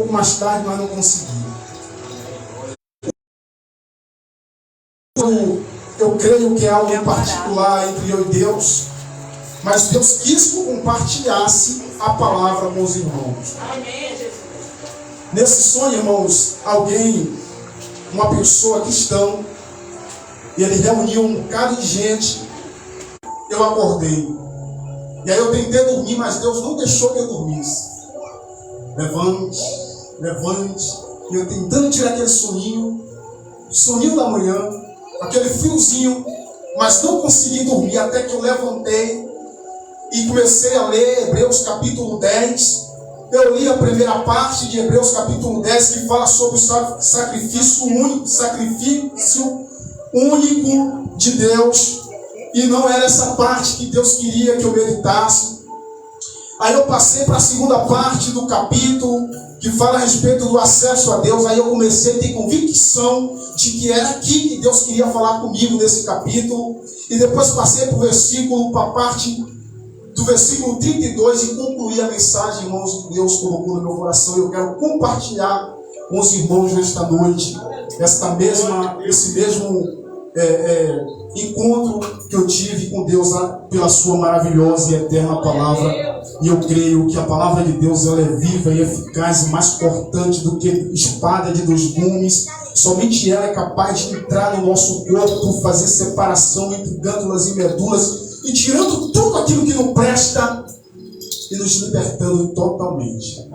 pouco mais tarde, mas não consegui. Eu creio que é algo em particular entre eu e Deus, mas Deus quis que eu compartilhasse a palavra com os irmãos. Nesse sonho, irmãos, uma pessoa cristã, ele reuniu um bocado de gente. Eu acordei. E aí eu tentei dormir, mas Deus não deixou que eu dormisse. Levante. E eu tentando tirar aquele soninho da manhã, aquele friozinho, mas não consegui dormir até que eu levantei e comecei a ler Hebreus capítulo 10. Eu li a primeira parte de Hebreus capítulo 10, que fala sobre o sacrifício único de Deus. E não era essa parte que Deus queria que eu meditasse. Aí eu passei para a segunda parte do capítulo, que fala a respeito do acesso a Deus. Aí eu comecei a ter convicção de que era aqui que Deus queria falar comigo nesse capítulo. E depois passei para a parte do versículo 32 e concluí a mensagem, irmãos, que Deus colocou no meu coração. Eu quero compartilhar com os irmãos nesta noite esse mesmo encontro que eu tive com Deus pela sua maravilhosa e eterna palavra. E eu creio que a palavra de Deus ela é viva e eficaz e mais cortante do que espada de dois gumes. Somente ela é capaz de entrar no nosso corpo, fazer separação entre glândulas e medulas e tirando tudo aquilo que não presta e nos libertando totalmente.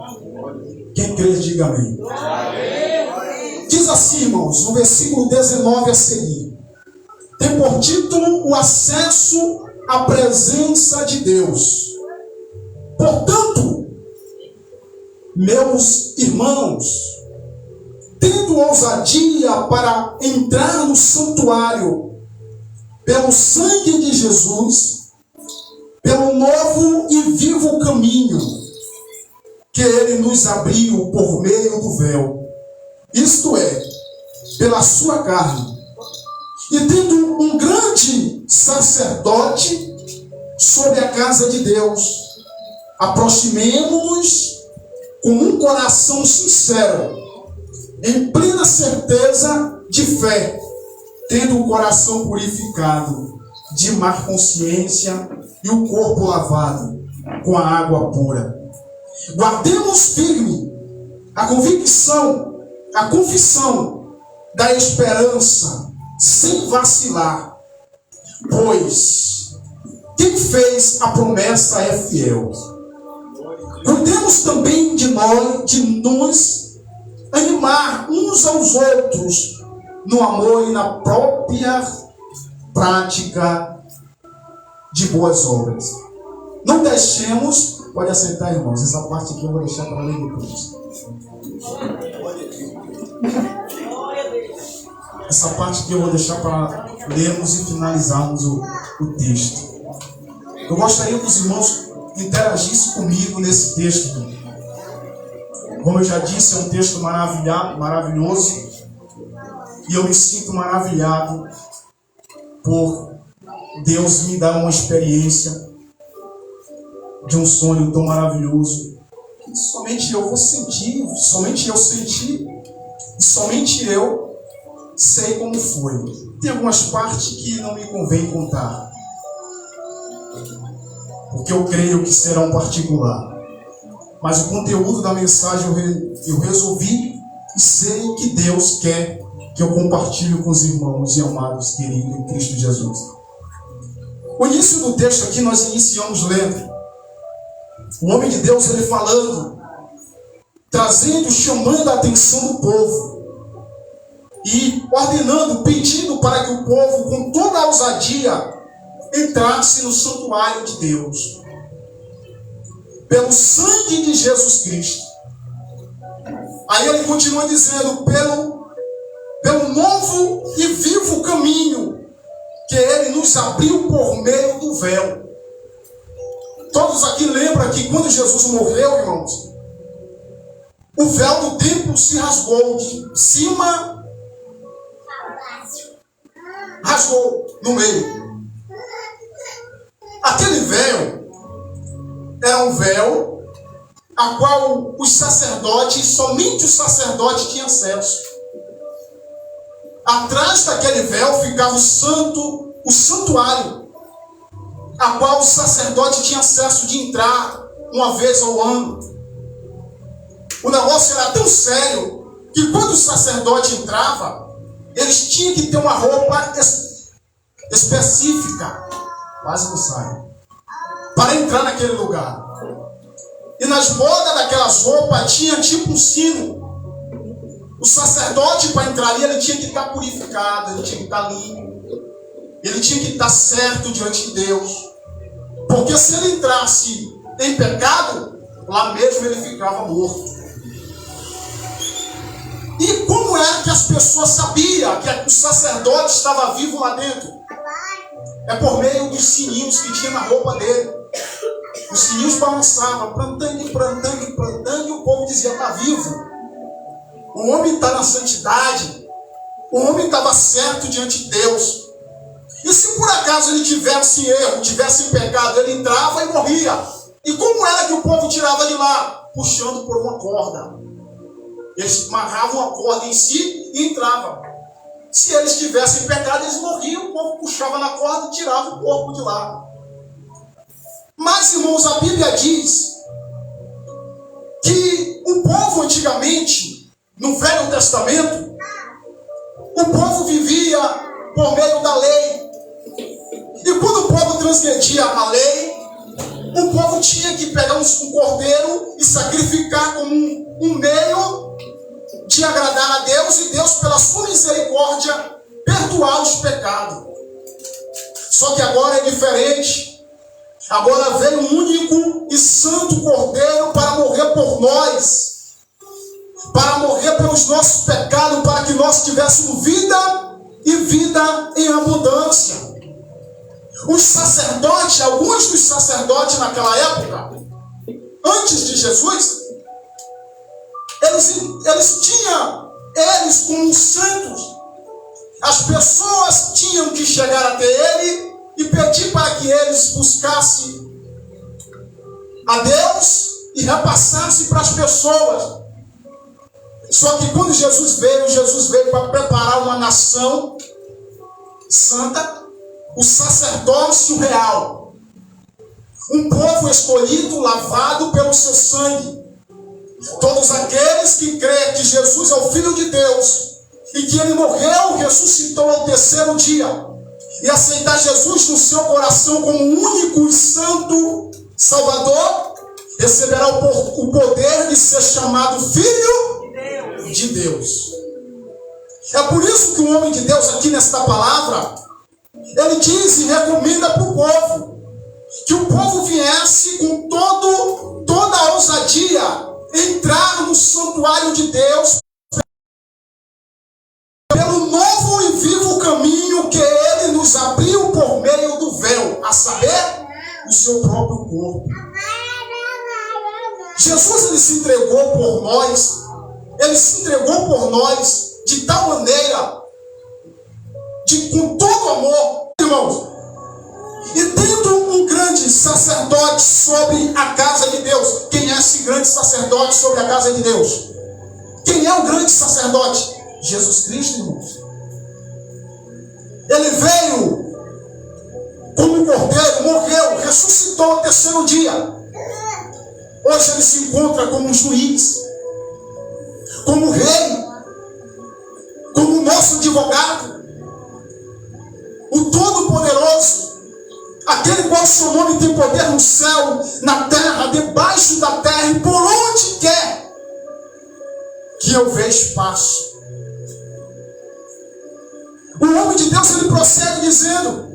Quem crê, diga amém. Diz assim, irmãos, no versículo 19 a seguir: tem por título o acesso à presença de Deus. Portanto, meus irmãos, tendo ousadia para entrar no santuário pelo sangue de Jesus, pelo novo e vivo caminho que ele nos abriu por meio do véu, isto é, pela sua carne, e tendo um grande sacerdote sobre a casa de Deus, aproximemo-nos com um coração sincero, em plena certeza de fé, tendo o coração purificado de má consciência e o corpo lavado com a água pura. Guardemos firme a confissão da esperança, sem vacilar, pois quem fez a promessa é fiel. Cuidemos também de nos animar uns aos outros no amor e na própria prática de boas obras. Não deixemos, pode aceitar, irmãos, essa parte aqui eu vou deixar para ler depois. Essa parte aqui eu vou deixar para lermos e finalizarmos o texto. Eu gostaria que os irmãos interagissem comigo nesse texto. Como eu já disse, é um texto maravilhoso. E eu me sinto maravilhado por Deus me dar uma experiência de um sonho tão maravilhoso. Que somente eu vou sentir, somente eu senti, e somente eu sei como foi. Tem algumas partes que não me convém contar, porque eu creio que será um particular. Mas o conteúdo da mensagem eu resolvi e sei que Deus quer que eu compartilhe com os irmãos e amados queridos em Cristo Jesus. O início do texto aqui nós iniciamos lendo. O homem de Deus ele falando, trazendo, chamando a atenção do povo e ordenando, pedindo para que o povo com toda a ousadia entrasse no santuário de Deus pelo sangue de Jesus Cristo. Aí ele continua dizendo, pelo novo e vivo caminho que ele nos abriu por meio do véu. Todos aqui lembram que quando Jesus morreu, irmãos, o véu do templo se rasgou de cima, rasgou no meio. Aquele véu era um véu a qual os sacerdotes, somente os sacerdotes tinham acesso. Atrás daquele véu ficava o santuário, a qual o sacerdote tinha acesso de entrar uma vez ao ano. O negócio era tão sério que quando o sacerdote entrava, eles tinham que ter uma roupa específica, quase não sai, para entrar naquele lugar. E nas bordas daquelas roupas tinha tipo um sino. O sacerdote, para entrar ali, ele tinha que estar purificado, ele tinha que estar limpo, ele tinha que estar certo diante de Deus. Porque se ele entrasse em pecado, lá mesmo ele ficava morto. E como era que as pessoas sabiam que o sacerdote estava vivo lá dentro? É por meio dos sininhos que tinha na roupa dele. Os sininhos balançavam, plantando, e o povo dizia: está vivo. O homem está na santidade. O homem estava certo diante de Deus. E se por acaso ele tivesse erro, tivesse pecado, ele entrava e morria. E como era que o povo tirava de lá? Puxando por uma corda. Eles amarravam a corda em si e entravam. Se eles tivessem pecado, eles morriam. O povo puxava na corda e tirava o corpo de lá. Mas, irmãos, a Bíblia diz que o povo antigamente, no Velho Testamento, o povo vivia por meio da lei. E quando o povo transgredia a lei, o povo tinha que pegar um cordeiro e sacrificar como um meio de agradar a Deus, e Deus, pela sua misericórdia, perdoar os pecados. Só que agora é diferente. Agora veio um único e santo cordeiro para morrer por nós, para morrer pelos nossos pecados, para que nós tivéssemos vida e vida em abundância. Os sacerdotes, alguns dos sacerdotes naquela época, antes de Jesus, eles como santos, as pessoas tinham que chegar até ele e pedir para que eles buscassem a Deus e repassassem para as pessoas. Só que quando Jesus veio para preparar uma nação santa, o sacerdócio real, um povo escolhido, lavado pelo seu sangue. Todos aqueles que creem que Jesus é o Filho de Deus e que ele morreu, ressuscitou ao terceiro dia, e aceitar Jesus no seu coração como único e santo Salvador, receberá o poder de ser chamado Filho de Deus. É por isso que o homem de Deus aqui nesta palavra, ele diz e recomenda para o povo, que o povo viesse com toda a ousadia, entrar no santuário de Deus, pelo novo e vivo caminho que ele nos abriu por meio do véu, a saber, o seu próprio corpo. Jesus, ele se entregou por nós, de tal maneira, com todo amor, irmãos. E tendo um grande sacerdote sobre a casa de Deus. Quem é esse grande sacerdote sobre a casa de Deus? Quem é o grande sacerdote? Jesus Cristo, irmãos. Ele veio como um cordeiro, morreu, ressuscitou ao terceiro dia. Hoje ele se encontra como um juiz, como rei, como nosso advogado, o Todo-Poderoso, aquele qual seu nome tem poder no céu, na terra, debaixo da terra e por onde quer que eu vejo passo. O homem de Deus, ele prossegue dizendo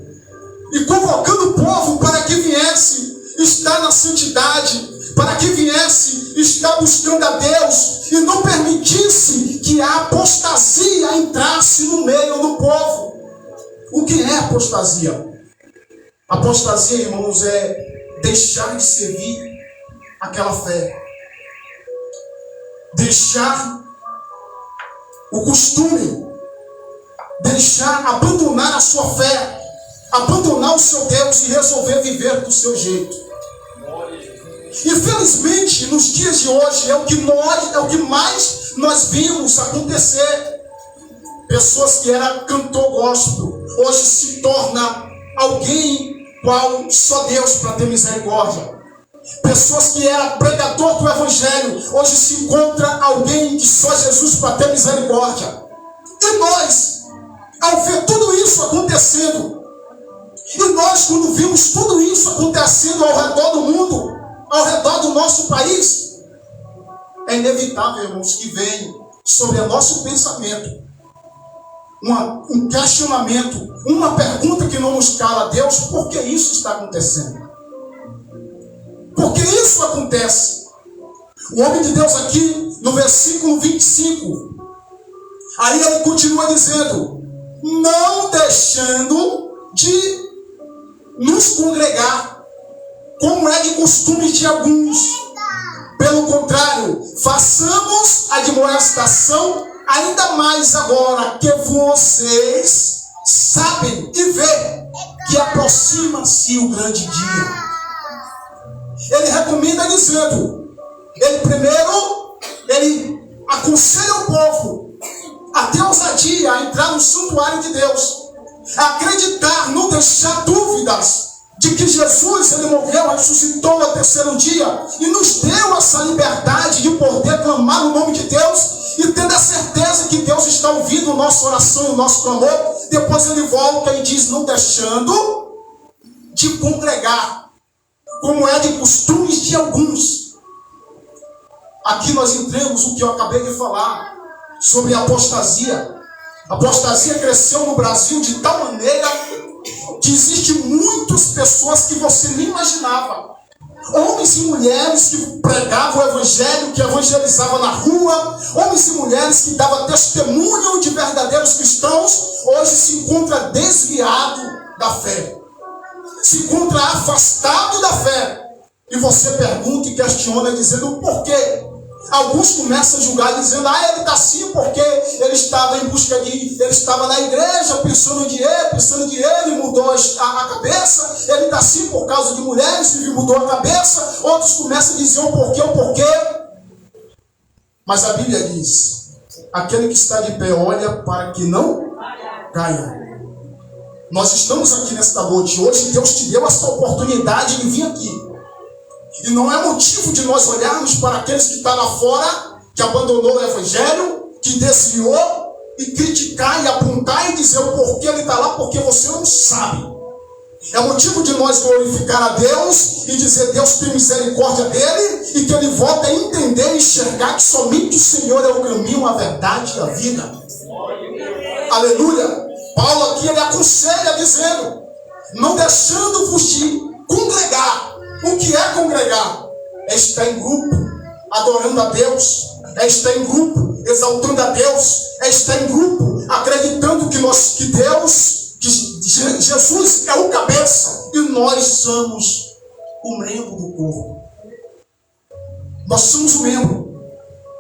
e convocando o povo para que viesse estar na santidade, para que viesse estar buscando a Deus e não permitisse que a apostasia entrasse no meio do povo. O que é apostasia? Apostasia, irmãos, é deixar de servir aquela fé, deixar o costume, abandonar a sua fé, abandonar o seu Deus e resolver viver do seu jeito. Infelizmente, nos dias de hoje, é o que mais nós vimos acontecer. Pessoas que eram cantor gospel, hoje se torna alguém qual só Deus para ter misericórdia. Pessoas que eram pregador do evangelho, hoje se encontra alguém que só Jesus para ter misericórdia. E nós, ao ver tudo isso acontecendo, e nós quando vimos tudo isso acontecendo ao redor do mundo, ao redor do nosso país, é inevitável, irmãos, que venha sobre o nosso pensamento um questionamento, uma pergunta que não nos cala a Deus: por que isso está acontecendo? Por que isso acontece? O homem de Deus aqui, no versículo 25, aí ele continua dizendo: não deixando de nos congregar, como é de costume de alguns. Pelo contrário, façamos a admoestação ainda mais agora que vocês sabem e veem que aproxima-se o grande dia. Ele recomenda dizendo, ele aconselha o povo a ter ousadia, a entrar no santuário de Deus, a acreditar, não deixar dúvidas de que Jesus, ele morreu, ressuscitou ao terceiro dia e nos deu essa liberdade de poder clamar o nome de Deus e tendo a certeza que Deus está ouvindo a nossa oração e o nosso clamor. Depois ele volta e diz: não deixando de congregar, como é de costumes de alguns. Aqui nós entramos o que eu acabei de falar sobre a apostasia. A apostasia cresceu no Brasil de tal maneira que existem muitas pessoas que você nem imaginava. Homens e mulheres que pregavam o evangelho, que evangelizavam na rua, homens e mulheres que davam testemunho de verdadeiros cristãos, hoje se encontra desviado da fé, se encontra afastado da fé. E você pergunta e questiona dizendo por quê? Alguns começam a julgar dizendo: ele está assim porque ele estava em busca de... ele estava na igreja pensando em dinheiro, e mudou a cabeça. Ele está assim por causa de mulheres e mudou a cabeça. Outros começam a dizer o porquê. Mas a Bíblia diz: aquele que está de pé olha para que não caia. Nós estamos aqui nesta noite. Hoje Deus te deu essa oportunidade de vir aqui. E não é motivo de nós olharmos para aqueles que estão lá fora, que abandonou o evangelho, que desviou, e criticar e apontar e dizer o porquê ele está lá, porque você não sabe. É motivo de nós glorificar a Deus e dizer: Deus tem misericórdia dele, e que ele volta a entender e enxergar que somente o Senhor é o caminho, a verdade e a vida. Aleluia! Paulo aqui ele aconselha dizendo: não deixando-vos de congregar. O que é congregar? É estar em grupo, adorando a Deus, é estar em grupo, exaltando a Deus, é estar em grupo, acreditando que Jesus é o cabeça e nós somos o membro do corpo. Nós somos o membro.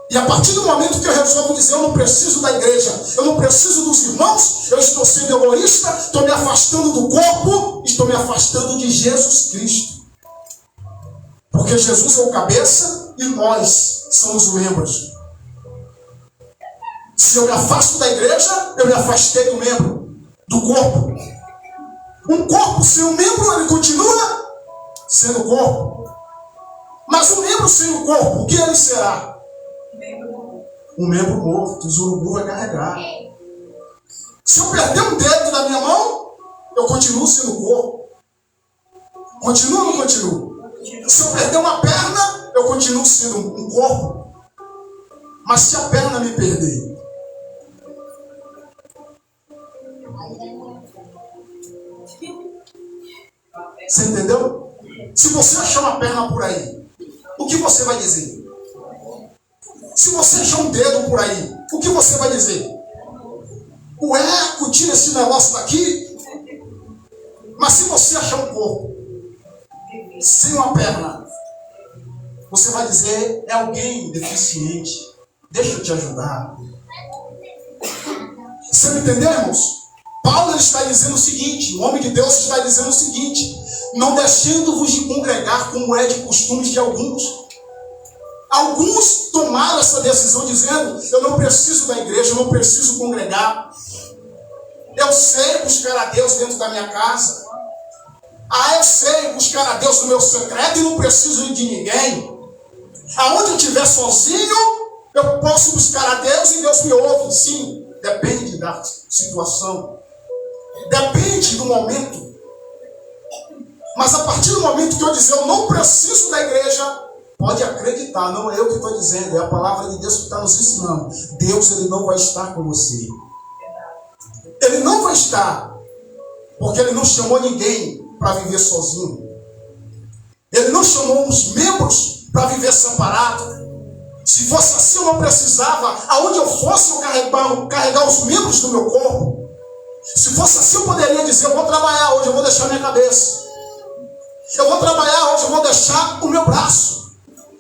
E a partir do momento que eu resolvo dizer: eu não preciso da igreja, eu não preciso dos irmãos, eu estou sendo egoísta, estou me afastando do corpo, estou me afastando de Jesus Cristo. Porque Jesus é o cabeça e nós somos os membros. Se eu me afasto da igreja, eu me afastei do membro, do corpo. Um corpo sem um membro, ele continua sendo corpo. Mas um membro sem o corpo, o que ele será? Um membro morto, o urubu vai carregar. Se eu perder um dedo da minha mão, eu continuo sendo corpo. Continua ou não continuo? Se eu perder uma perna, eu continuo sendo um corpo. Mas se a perna me perder, você entendeu? Se você achar uma perna por aí, o que você vai dizer? Se você achar um dedo por aí, o que você vai dizer? O eco, tira esse negócio daqui. Mas se você achar um corpo sem uma perna, você vai dizer: é alguém deficiente, deixa eu te ajudar. Você me entendeu, irmãos? Paulo está dizendo o seguinte, o homem de Deus está dizendo o seguinte: não deixando-vos de congregar, como é de costumes de alguns. Alguns tomaram essa decisão dizendo: eu não preciso da igreja, eu não preciso congregar. Eu sei buscar a Deus dentro da minha casa. Eu sei buscar a Deus no meu secreto e não preciso de ninguém. Aonde eu estiver sozinho, eu posso buscar a Deus e Deus me ouve. Sim, depende da situação. Depende do momento. Mas a partir do momento que eu dizer eu não preciso da igreja, pode acreditar, não é eu que estou dizendo, é a palavra de Deus que está nos ensinando. Deus, Ele não vai estar com você. Ele não vai estar, porque Ele não chamou ninguém para viver sozinho. Ele não chamou os membros para viver separado. Se fosse assim, eu não precisava, aonde eu fosse, eu carregar os membros do meu corpo. Se fosse assim, eu poderia dizer: eu vou trabalhar hoje, eu vou deixar minha cabeça. Eu vou trabalhar hoje, eu vou deixar o meu braço.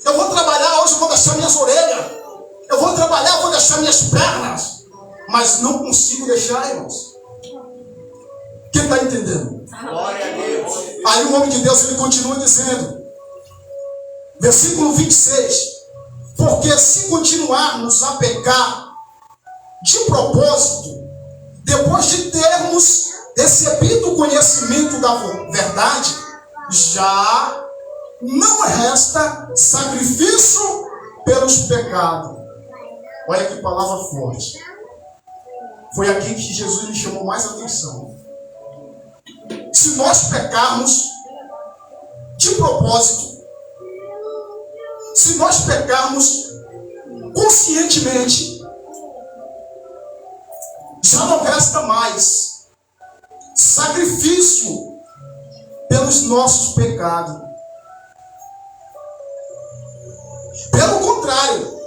Eu vou trabalhar hoje, eu vou deixar minhas orelhas. Eu vou trabalhar, eu vou deixar minhas pernas. Mas não consigo deixar, irmãos. Quem está entendendo? Glória a Deus. Aí o homem de Deus, ele continua dizendo, versículo 26, porque se continuarmos a pecar de propósito, depois de termos recebido o conhecimento da verdade, já não resta sacrifício pelos pecados. Olha que palavra forte. Foi aqui que Jesus me chamou mais atenção. Se nós pecarmos de propósito, se nós pecarmos conscientemente, já não resta mais sacrifício pelos nossos pecados. Pelo contrário,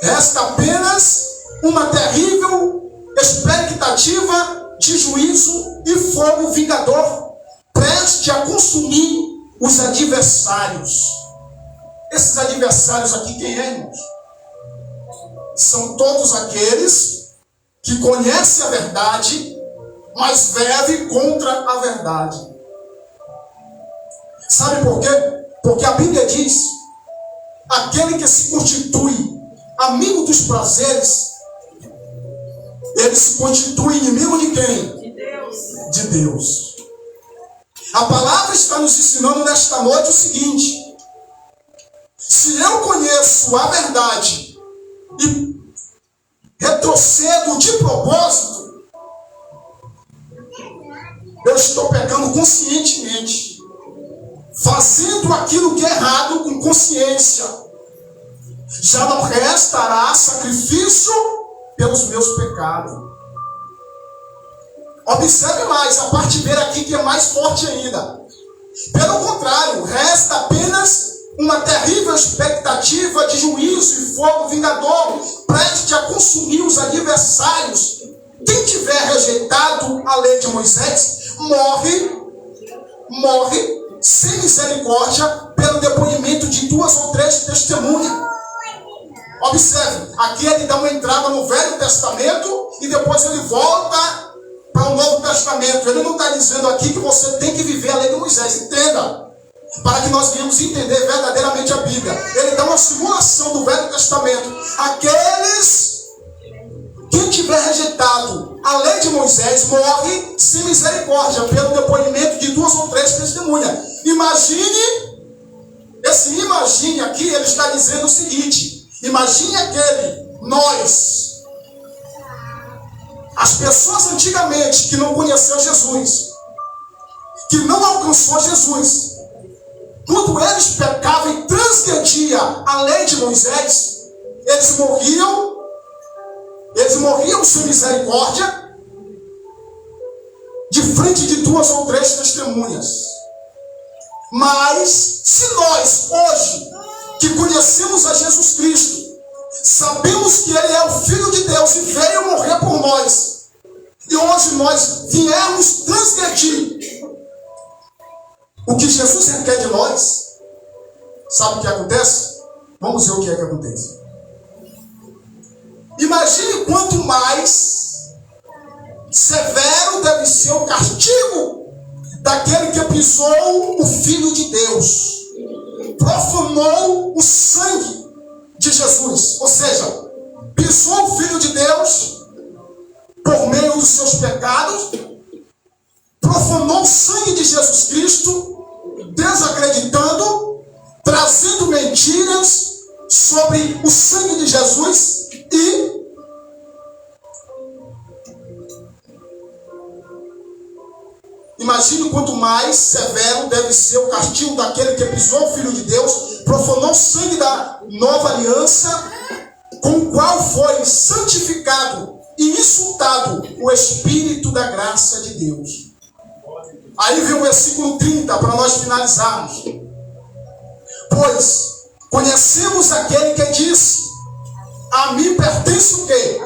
resta apenas uma terrível expectativa de juízo e fogo vingador, preste a consumir os adversários. Esses adversários aqui, quem é, irmãos? São todos aqueles que conhecem a verdade, mas vivem contra a verdade. Sabe por quê? Porque a Bíblia diz: aquele que se constitui amigo dos prazeres, ele se constitui inimigo de quem? De Deus. De Deus. A palavra está nos ensinando nesta noite o seguinte: se eu conheço a verdade e retrocedo de propósito, eu estou pecando conscientemente, fazendo aquilo que é errado com consciência. Já não restará sacrifício pelos meus pecados. Observe mais, a parte B aqui que é mais forte ainda. Pelo contrário, resta apenas uma terrível expectativa de juízo e fogo vingador, preste a consumir os adversários. Quem tiver rejeitado a lei de Moisés, morre sem misericórdia pelo depoimento de 2 ou 3 testemunhas. Observe, aqui ele dá uma entrada no Velho Testamento e depois ele volta para o Novo Testamento. Ele não está dizendo aqui que você tem que viver a lei de Moisés. Entenda, para que nós venhamos entender verdadeiramente a Bíblia. Ele dá uma simulação do Velho Testamento. Quem tiver rejeitado a lei de Moisés, morre sem misericórdia pelo depoimento de 2 ou 3 testemunhas. Imagine aqui, ele está dizendo o seguinte: imagine nós, as pessoas antigamente que não conheceram Jesus, que não alcançou Jesus, quando eles pecavam e transgrediam a lei de Moisés, eles morriam sem misericórdia, de frente de 2 ou 3 testemunhas. Mas, se nós, hoje, que conhecemos a Jesus Cristo, sabemos que Ele é o Filho de Deus e veio morrer por nós, e hoje nós viemos transgredir o que Jesus requer de nós, sabe o que acontece? Vamos ver o que é que acontece. Imagine quanto mais severo deve ser o castigo daquele que pisou o Filho de Deus, profanou o sangue de Jesus, ou seja, pisou o Filho de Deus por meio dos seus pecados, profanou o sangue de Jesus Cristo, desacreditando, trazendo mentiras sobre o sangue de Jesus e imagine quanto mais severo deve ser o castigo daquele que pisou o Filho de Deus, profanou o sangue da nova aliança, com o qual foi santificado e insultado o Espírito da graça de Deus. Aí vem o versículo 30 para nós finalizarmos. Pois conhecemos aquele que disse: a mim pertence o quê?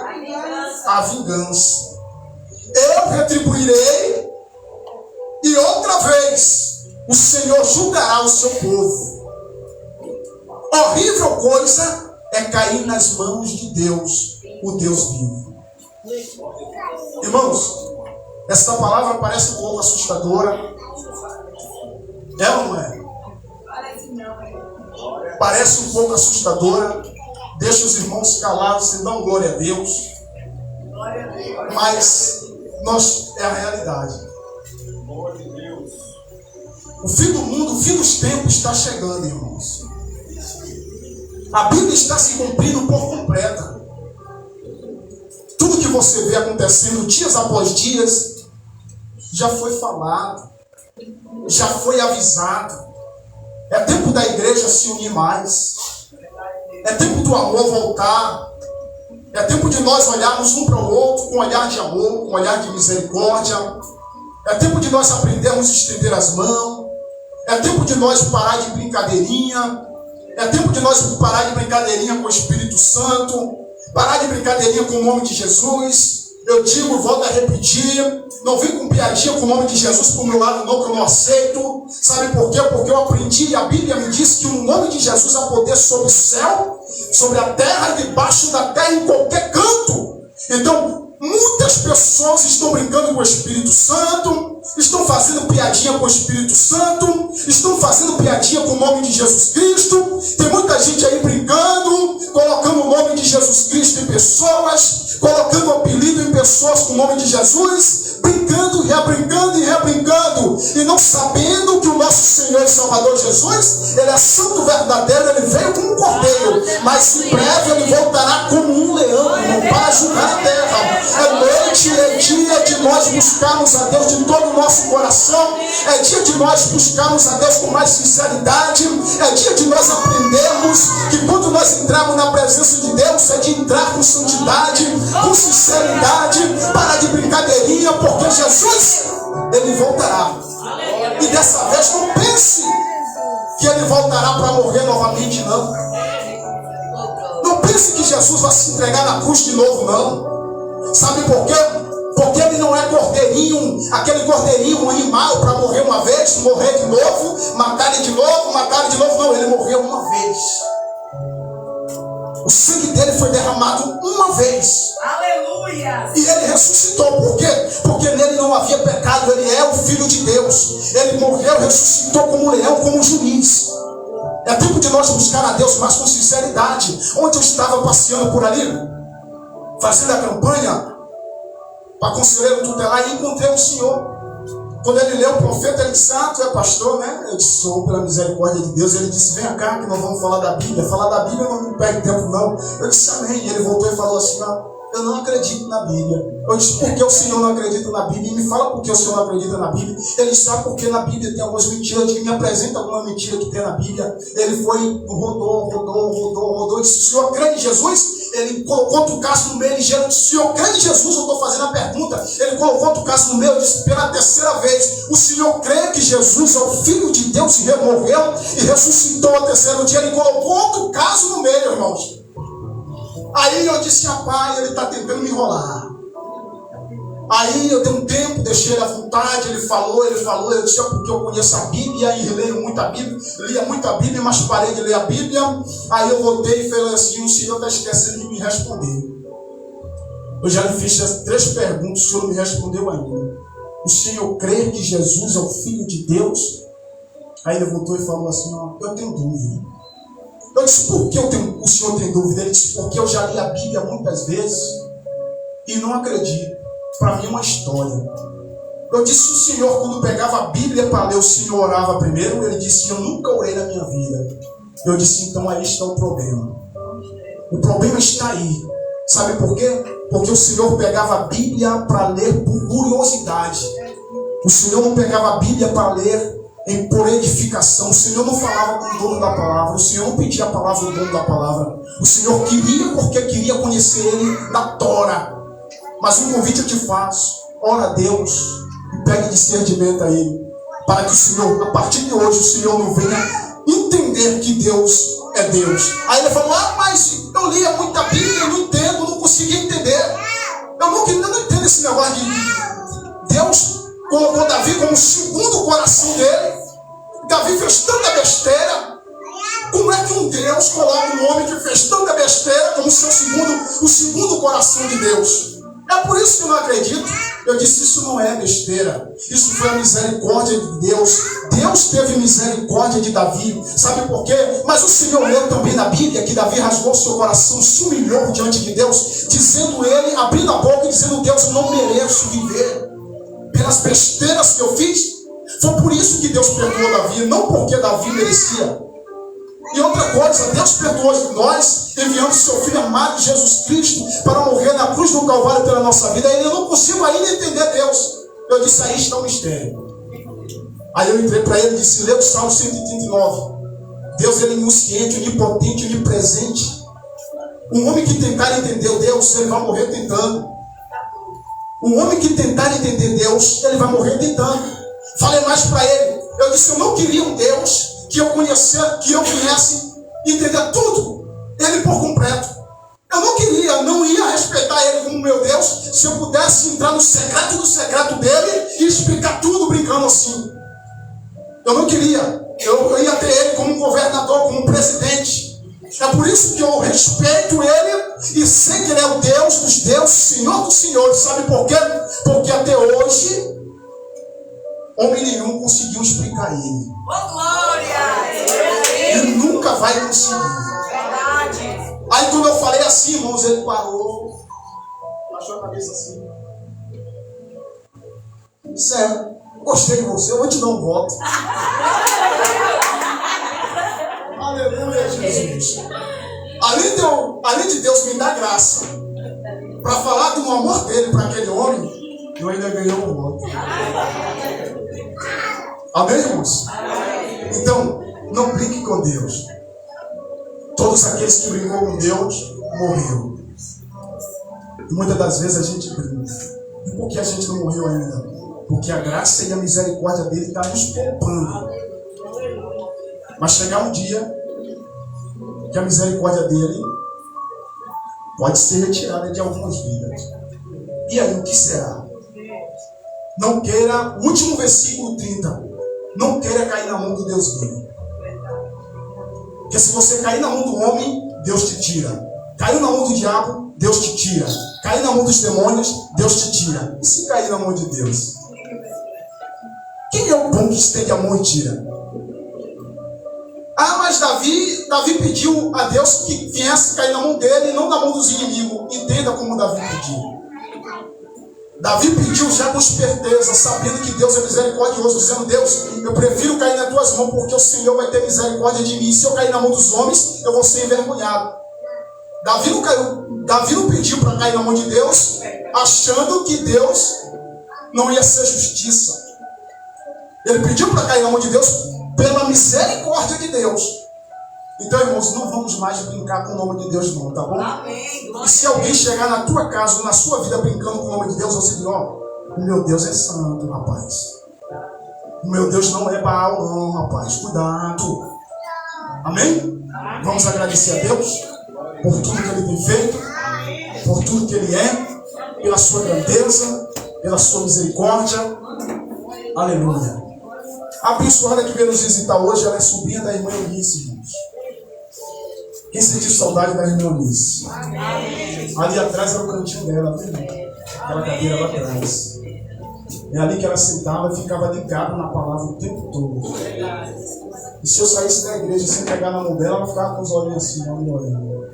A vingança. Eu retribuirei, e outra vez o Senhor julgará o seu povo. Horrível coisa é cair nas mãos de Deus, o Deus vivo. Irmãos, esta palavra parece um pouco assustadora. É ou não é? Parece um pouco assustadora. Deixa os irmãos calados e dão glória a Deus. Mas é a realidade. O fim do mundo, o fim dos tempos está chegando, irmãos. A Bíblia está se cumprindo por completa. Tudo que você vê acontecendo dias após dias já foi falado, já foi avisado. É tempo da igreja se unir mais. É tempo do amor voltar. É tempo de nós olharmos um para o outro com um olhar de amor, com um olhar de misericórdia. É tempo de nós aprendermos a estender as mãos. É tempo de nós parar de brincadeirinha. É tempo de nós parar de brincadeirinha com o Espírito Santo. Parar de brincadeirinha com o nome de Jesus. Eu digo, volto a repetir, não vem com piadinha com o nome de Jesus para o meu lado não, que eu não aceito. Sabe por quê? Porque eu aprendi e a Bíblia me diz que o nome de Jesus há poder sobre o céu, sobre a terra, debaixo da terra, em qualquer canto. Então, muitas pessoas estão brincando com o Espírito Santo, estão fazendo piadinha com o Espírito Santo, estão fazendo piadinha com o nome de Jesus Cristo. Tem muita gente aí brincando, colocando o nome de Jesus Cristo em pessoas, colocando apelido em pessoas com o nome de Jesus, brincando, rebrincando e rebrincando, e não sabendo que o nosso Senhor e Salvador Jesus, Ele é santo verdadeiro, Ele veio como um cordeiro, mas em breve Ele voltará como um leão, para julgar a terra. É noite, é dia de nós buscarmos a Deus de todo o nosso coração, é dia de nós buscarmos a Deus com mais sinceridade, é dia de nós aprendermos que quando nós entrarmos na presença de Deus, é de entrar com santidade, com sinceridade, parar de brincadeirinha, porque Jesus, Ele voltará. E dessa vez não pense que Ele voltará para morrer novamente, não. Não pense que Jesus vai se entregar na cruz de novo, não. Sabe por quê? Porque Ele não é cordeirinho, aquele cordeirinho, um animal para morrer uma vez, morrer de novo, matar ele de novo, não. Ele morreu uma vez. O sangue dele foi derramado uma vez. Aleluia! E ele ressuscitou. Por quê? Porque nele não havia pecado. Ele é o Filho de Deus. Ele morreu, ressuscitou como leão, como juiz. É tempo de nós buscar a Deus, mas com sinceridade. Ontem eu estava passeando por ali, fazendo a campanha para conselheiro tutelar, e encontrei o Senhor. Quando ele leu o profeta, ele disse: ah, tu é pastor, né? Eu disse: sou, pela misericórdia de Deus. Ele disse: vem cá que nós vamos falar da Bíblia. Falar da Bíblia não me perde tempo, não. Eu disse: amém. E ele voltou e falou assim: eu não acredito na Bíblia. Eu disse: por que o Senhor não acredita na Bíblia? E me fala por que o Senhor não acredita na Bíblia. Ele disse: porque na Bíblia tem algumas mentiras. Ele me apresenta alguma mentira que tem na Bíblia. Ele foi, rodou. Disse: o Senhor crê em Jesus? Ele colocou outro caso no meio. Ele disse: o Senhor crê em Jesus? Eu estou fazendo a pergunta. Ele colocou outro caso no meio. Eu disse: pela terceira vez: o Senhor crê que Jesus é o Filho de Deus e morreu e ressuscitou ao terceiro dia? Ele colocou outro caso no meio, irmãos. Aí eu disse: rapaz, ele está tentando me enrolar. Aí eu dei um tempo, deixei ele à vontade. Ele falou. Eu disse: porque eu conheço a Bíblia e leio muito a Bíblia. Lia muito a Bíblia, mas parei de ler a Bíblia. Aí eu voltei e falei assim: o Senhor está esquecendo de me responder. Eu já lhe fiz 3 perguntas, o Senhor não me respondeu ainda. o senhor crê que Jesus é o Filho de Deus? Aí ele voltou e falou assim, eu tenho dúvida. Eu disse, por que o senhor tem dúvida? Ele disse, porque eu já li a Bíblia muitas vezes e não acredito. Para mim é uma história. Eu disse, o senhor quando pegava a Bíblia para ler, o senhor orava primeiro? Ele disse, eu nunca orei na minha vida. Eu disse, então aí está o problema. O problema está aí. Sabe por quê? Porque o senhor pegava a Bíblia para ler por curiosidade. O senhor não pegava a Bíblia para ler por edificação. O Senhor não falava com o dono da palavra. O Senhor não pedia a palavra do dono da palavra. O Senhor queria porque queria conhecer Ele na Tora. Mas um convite eu te faço. Ora a Deus e pegue discernimento a Ele. Para que o Senhor, a partir de hoje, o Senhor não venha entender que Deus é Deus. Aí ele falou, mas eu lia muita Bíblia, eu não entendo, não conseguia entender. Eu não entendo esse negócio de Deus colocou Davi como o segundo coração dele. Davi fez tanta besteira. Como é que um Deus coloca um homem que fez tanta besteira como o segundo coração de Deus? É por isso que eu não acredito. Eu disse, isso não é besteira. Isso foi a misericórdia de Deus. Deus teve misericórdia de Davi. Sabe por quê? Mas o Senhor leu também na Bíblia que Davi rasgou seu coração, se humilhou diante de Deus, dizendo ele, abrindo a boca e dizendo, Deus, eu não mereço viver pelas besteiras que eu fiz. Foi por isso que Deus perdoou Davi, não porque Davi merecia. E outra coisa, Deus perdoou nós, enviando seu Filho amado Jesus Cristo para morrer na cruz do Calvário pela nossa vida. Eu não consigo ainda entender Deus. Eu disse, aí está o mistério. Aí eu entrei para ele e disse, lê o Salmo 139. Deus, ele é onisciente, onipotente, onipresente. Um homem que tentar entender Deus, ele vai morrer tentando. Um homem que tentar entender Deus, ele vai morrer tentando. Falei mais para ele. Eu disse, eu não queria um Deus que eu conhecesse, entender tudo, ele por completo. Eu não queria, não ia respeitar ele como meu Deus, se eu pudesse entrar no secreto do secreto dele e explicar tudo brincando assim. Eu não queria. Eu ia ter ele como um governador, como um presidente. É por isso que eu respeito ele e sei que ele é o Deus dos deuses, Senhor dos senhores. Sabe por quê? Porque até hoje homem nenhum conseguiu explicar ele. Oh, glória! Ele nunca vai conseguir. Verdade. Aí quando eu falei assim, irmãos, ele parou, baixou a cabeça assim. Sério, gostei de você, eu vou te dar um voto. Aleluia, Jesus. Além de Deus me dar graça para falar do amor dele para aquele homem, eu ainda ganhei um voto. Amém, irmãos? Então, não brinque com Deus. Todos aqueles que brincam com Deus, morreram. E muitas das vezes a gente brinca. E por que a gente não morreu ainda? Porque a graça e a misericórdia dele está nos poupando. Mas chegar um dia que a misericórdia dele pode ser retirada de algumas vidas. E aí, o que será? Não queira, último versículo 30, não queira cair na mão do Deus dele. Porque se você cair na mão do homem, Deus te tira. Caiu na mão do diabo, Deus te tira. Cair na mão dos demônios, Deus te tira. E se cair na mão de Deus? Quem é o bom que estende a mão e tira? Ah, mas Davi pediu a Deus que viesse cair na mão dele e não na mão dos inimigos. Entenda como Davi pediu. Davi pediu já com esperteza, sabendo que Deus é misericordioso, dizendo, Deus, eu prefiro cair nas tuas mãos, porque o Senhor vai ter misericórdia de mim. Se eu cair na mão dos homens, eu vou ser envergonhado. Davi não pediu para cair na mão de Deus, achando que Deus não ia ser justiça. Ele pediu para cair na mão de Deus pela misericórdia de Deus. Então, irmãos, não vamos mais brincar com o nome de Deus não, tá bom? Amém. E se alguém chegar na tua casa ou na sua vida brincando com o nome de Deus, você diz, ó, o meu Deus é santo, rapaz. O meu Deus não é Baal não, rapaz. Cuidado. Amém? Vamos agradecer a Deus por tudo que Ele tem feito, por tudo que Ele é, pela sua grandeza, pela sua misericórdia. Aleluia. A abençoada que veio nos visitar hoje, ela é sobrinha da irmã Eunice, irmãos. Quem sentiu saudade da irmã Eunice? Ali atrás era o cantinho dela, viu? Aquela cadeira lá atrás. É ali que ela sentava e ficava ligada na palavra o tempo todo. E se eu saísse da igreja sem pegar na mão dela, ela ficava com os olhinhos assim, não me olhando.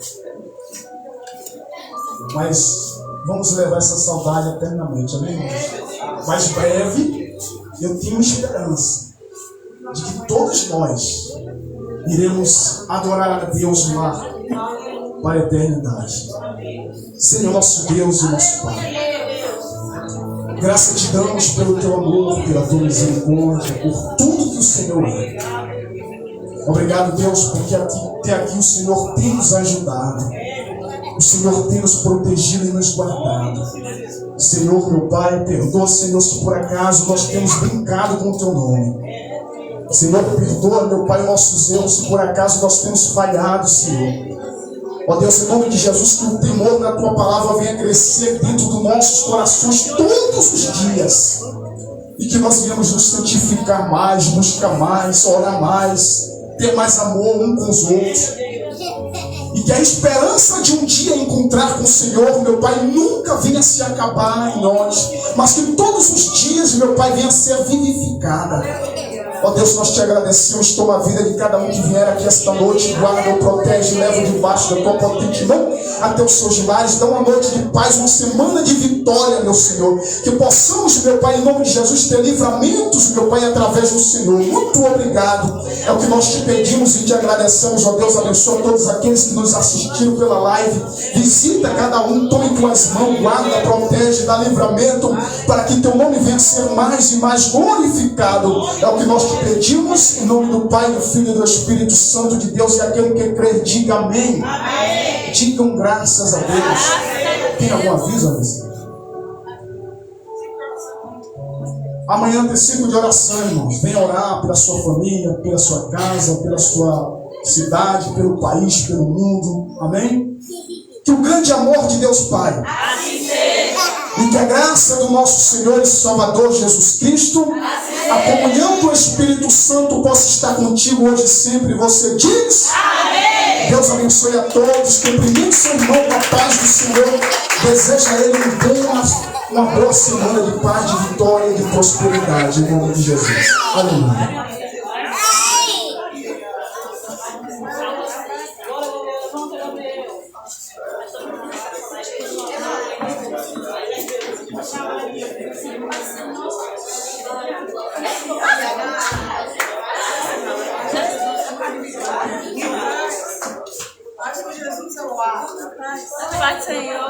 Mas vamos levar essa saudade eternamente, amém, irmãos? Mais breve, eu tenho esperança de que todos nós iremos adorar a Deus lá para a eternidade. Senhor, nosso Deus e nosso Pai, graças te damos pelo teu amor, pela tua misericórdia, por tudo que o Senhor é. Obrigado, Deus, porque até aqui o Senhor tem nos ajudado. O Senhor tem nos protegido e nos guardado. Senhor, meu Pai, perdoa, Senhor, se por acaso nós temos brincado com o teu nome. Senhor, perdoa, meu Pai, nossos erros, se por acaso nós temos falhado, Senhor. Ó Deus, em nome de Jesus, que o temor da tua palavra venha crescer dentro dos nossos corações todos os dias. E que nós venhamos nos santificar mais, buscar mais, orar mais, ter mais amor um com os outros. E que a esperança de um dia encontrar com o Senhor, meu Pai, nunca venha se acabar em nós, mas que todos os dias, meu Pai, venha ser vivificada. Ó Deus, nós te agradecemos, toma a vida de cada um que vier aqui esta noite, guarda, protege, leva debaixo da tua potente mão até os seus lares, dá uma noite de paz, uma semana de vitória, meu Senhor, que possamos, meu Pai, em nome de Jesus, ter livramentos, meu Pai, através do Senhor. Muito obrigado, é o que nós te pedimos e te agradecemos. Ó Deus, abençoa todos aqueles que nos assistiram pela live, visita cada um, toma em tuas mãos, guarda, protege, dá livramento, para que teu nome venha a ser mais e mais glorificado. É o que nós te pedimos, em nome do Pai, do Filho e do Espírito Santo de Deus. E aquele que crer, diga amém. Amém. Digam graças a Deus. Amém. Tem algum aviso, Alice? Amanhã tem ciclo de oração, irmãos. Venha orar pela sua família, pela sua casa, pela sua cidade, pelo país, pelo mundo. Amém? Que o grande amor de Deus Pai, assim seja, e que a graça do nosso Senhor e Salvador Jesus Cristo, a comunhão do Espírito Santo possa estar contigo hoje e sempre. Você diz? Amém. Deus abençoe a todos. Cumprimente seu irmão com a paz do Senhor. Deseja a ele uma boa semana de paz, de vitória e de prosperidade, em nome de Jesus. Aleluia. Pai, Senhor.